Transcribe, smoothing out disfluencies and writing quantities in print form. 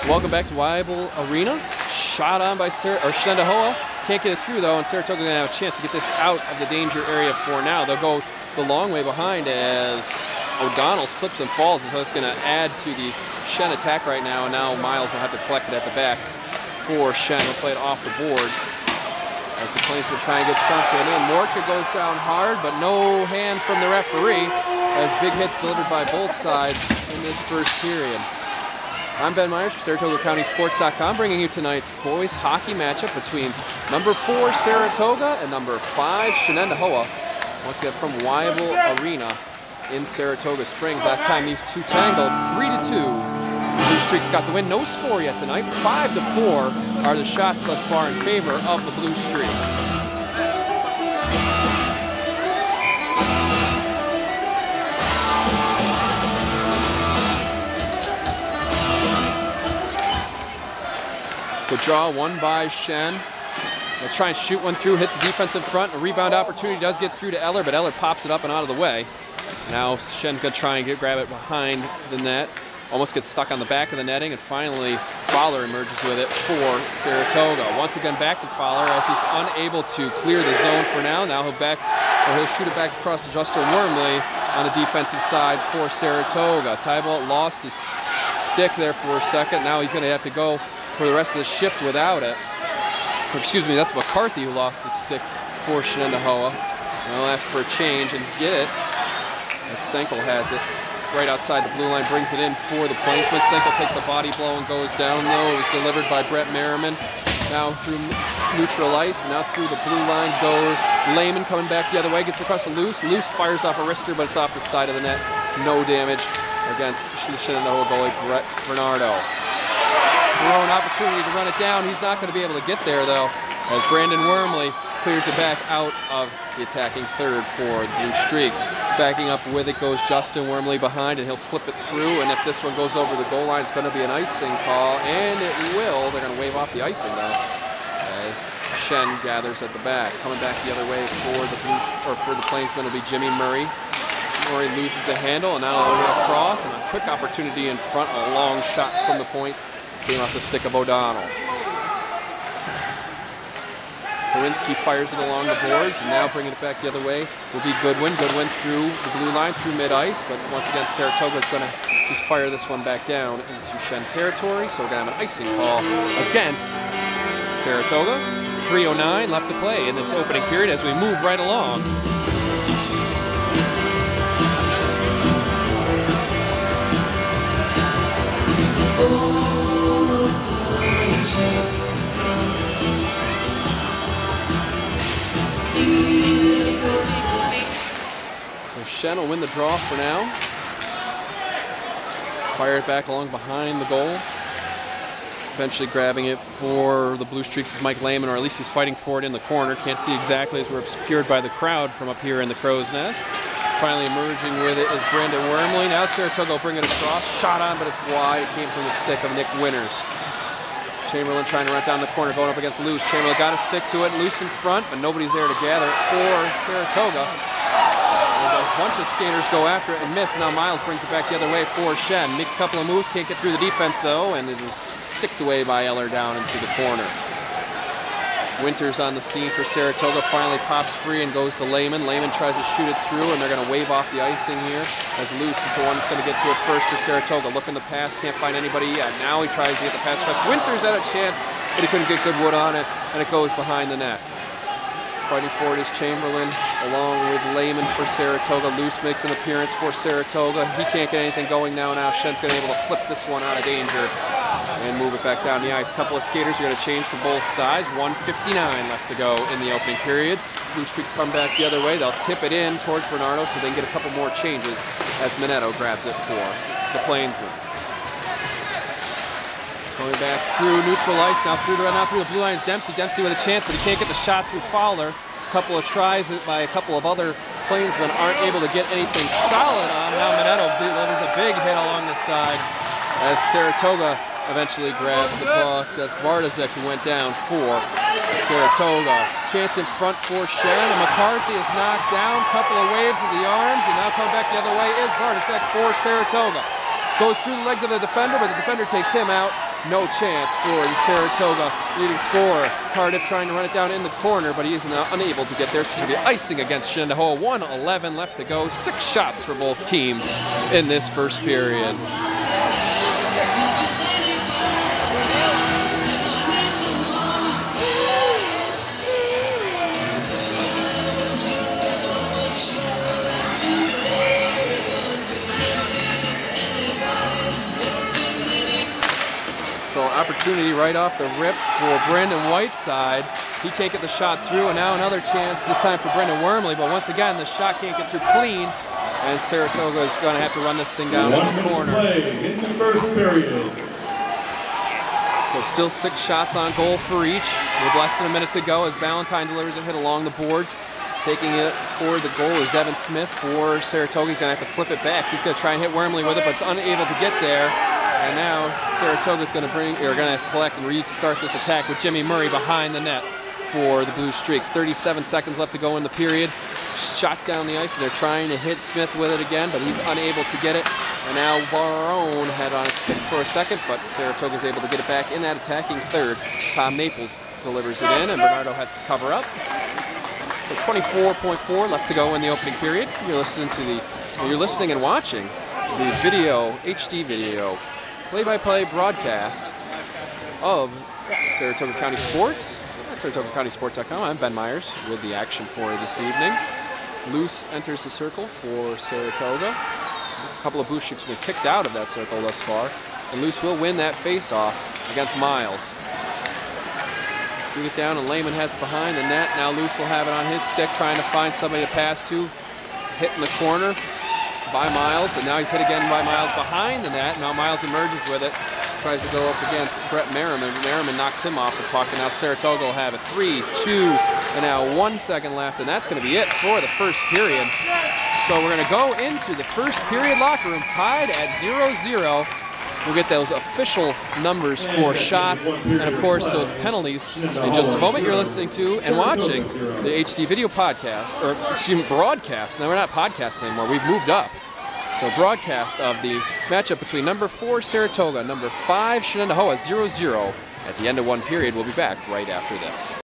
Welcome back to Weibel Arena. Shot on by Shenendehowa. Can't get it through though, and Saratoga going to have a chance to get this out of the danger area for now. They'll go the long way behind as O'Donnell slips and falls, so it's going to add to the Shen attack right now, and now Miles will have to collect it at the back for Shen. He'll play it off the boards as the Plainsmen try and get something in. Mortka goes down hard, but no hand from the referee as big hits delivered by both sides in this first period. I'm Ben Myers from SaratogaCountySports.com, bringing you tonight's boys hockey matchup between number 4 Saratoga and number 5 Shenendehowa. Once again from Weibel Arena in Saratoga Springs. Last time these two tangled, 3-2. The Blue Streaks got the win. No score yet tonight. 5-4 are the shots thus far in favor of the Blue Streaks. So draw one by Shen. They'll try and shoot one through, hits the defensive front. A rebound opportunity does get through to Eller, but Eller pops it up and out of the way. Now Shen's going to try and grab it behind the net. Almost gets stuck on the back of the netting, and finally Fowler emerges with it for Saratoga. Once again back to Fowler as he's unable to clear the zone for now. Now he'll shoot it back across to Justin Wormley on the defensive side for Saratoga. Tybalt lost his stick there for a second. Now he's going to have to go for the rest of the shift without it. Or, excuse me, that's McCarthy who lost his stick for Shenendehowa. They'll ask for a change and get it as Senkel has it right outside the blue line, brings it in for the Plainsmen. Senkel takes a body blow and goes down though. It was delivered by Brett Merriman. Now through neutral ice, and now through the blue line goes Lehman, coming back the other way, gets across to Luce. Luce fires off a wrister, but it's off the side of the net. No damage against Shenendehowa goalie Brett Bernardo. An opportunity to run it down. He's not going to be able to get there though, as Brandon Wormley clears it back out of the attacking third for the Blue Streaks. Backing up with it goes Justin Wormley behind, and he'll flip it through, and if this one goes over the goal line, it's going to be an icing call, and it will. They're going to wave off the icing though, as Shen gathers at the back. Coming back the other way for the Plainsmen will be Jimmy Murray. Murray loses the handle, and now over across, and a trick opportunity in front, a long shot from the point. Came off the stick of O'Donnell. Lewinsky fires it along the boards, and now bringing it back the other way will be Goodwin. Goodwin through the blue line, through mid-ice, but once again Saratoga is going to just fire this one back down into Shen territory, so we're going to have an icing call against Saratoga. 3:09 left to play in this opening period as we move right along. So Shen will win the draw for now. Fire it back along behind the goal. Eventually grabbing it for the Blue Streaks is Mike Lehman, or at least he's fighting for it in the corner. Can't see exactly as we're obscured by the crowd from up here in the Crow's Nest. Finally emerging with it is Brandon Wormley. Now Saratoga will bring it across. Shot on, but it's wide. It came from the stick of Nick Winters. Chamberlain trying to run down the corner, going up against Luce. Chamberlain got to stick to it. Luce in front, but nobody's there to gather it for Saratoga. There's a bunch of skaters go after it and miss. Now Miles brings it back the other way for Shen. Makes a couple of moves, can't get through the defense though, and it is sticked away by Eller down into the corner. Winters on the scene for Saratoga, finally pops free and goes to Lehman. Lehman tries to shoot it through, and they're going to wave off the icing here as Luce is the one that's going to get to it first for Saratoga. Looking to pass, can't find anybody yet. Now he tries to get the pass across. Winters had a chance, but he couldn't get good wood on it, and it goes behind the net. Fighting for it is Chamberlain along with Lehman for Saratoga. Luce makes an appearance for Saratoga. He can't get anything going now. Now Shen's going to be able to flip this one out of danger and move it back down the ice. A couple of skaters are going to change for both sides. 1:59 left to go in the opening period. Blue Streaks come back the other way. They'll tip it in towards Bernardo so they can get a couple more changes as Minetto grabs it for the Plainsmen. Going back through neutral ice, now through the blue line is Dempsey. Dempsey with a chance, but he can't get the shot through Fowler. A couple of tries by a couple of other Plainsmen aren't able to get anything solid on. Now Minetto delivers a big hit along the side as Saratoga eventually grabs the puck. That's Bartosek who went down for Saratoga. Chance in front for Shen, and McCarthy is knocked down. Couple of waves of the arms, and now coming back the other way is Bartosek for Saratoga. Goes through the legs of the defender, but the defender takes him out, No chance for the Saratoga leading scorer. Tardif trying to run it down in the corner, but he is now unable to get there. So the icing against Shenendehowa. 1:11 left to go. 6 shots for both teams in this first period. So opportunity right off the rip for Brandon Whiteside. He can't get the shot through, and now another chance, this time for Brendan Wormley, but once again, the shot can't get through clean, and Saratoga is going to have to run this thing down in the corner. 1 minute to play in the first period. So still 6 shots on goal for each, with less than a minute to go as Valentine delivers a hit along the boards. Taking it toward the goal is Devin Smith for Saratoga. He's going to have to flip it back. He's going to try and hit Wormley with it, but it's unable to get there. And now Saratoga's going to have to collect and restart this attack with Jimmy Murray behind the net for the Blue Streaks. 37 seconds left to go in the period. Shot down the ice, and they're trying to hit Smith with it again, but he's unable to get it. And now Barone had on a stick for a second, but Saratoga's able to get it back in that attacking third. Tom Naples delivers it in, and Bernardo has to cover up. So 24.4 left to go in the opening period. You're listening and watching the video, HD video, play-by-play broadcast of Saratoga County Sports at SaratogaCountySports.com. I'm Ben Myers with the action for this evening. Luce enters the circle for Saratoga. A couple of Blue Streaks have been kicked out of that circle thus far, and Luce will win that face-off against Miles. Bring it down, and Lehman has it behind the net. Now Luce will have it on his stick, trying to find somebody to pass to. Hit in the corner by Miles, and now he's hit again by Miles behind the net. Now Miles emerges with it, tries to go up against Brett Merriman. Merriman knocks him off the puck, and now Saratoga will have it. 3, 2, and now 1 second left, and that's going to be it for the first period. So we're going to go into the first period locker room tied at 0-0. We'll get those official numbers for shots and, of course, those penalties in just a moment. You're listening to and watching the HD video podcast, or excuse me, broadcast. No, we're not podcasting anymore. We've moved up. So broadcast of the matchup between number 4 Saratoga, number 5 Shenendehowa, 0-0 at the end of one period. We'll be back right after this.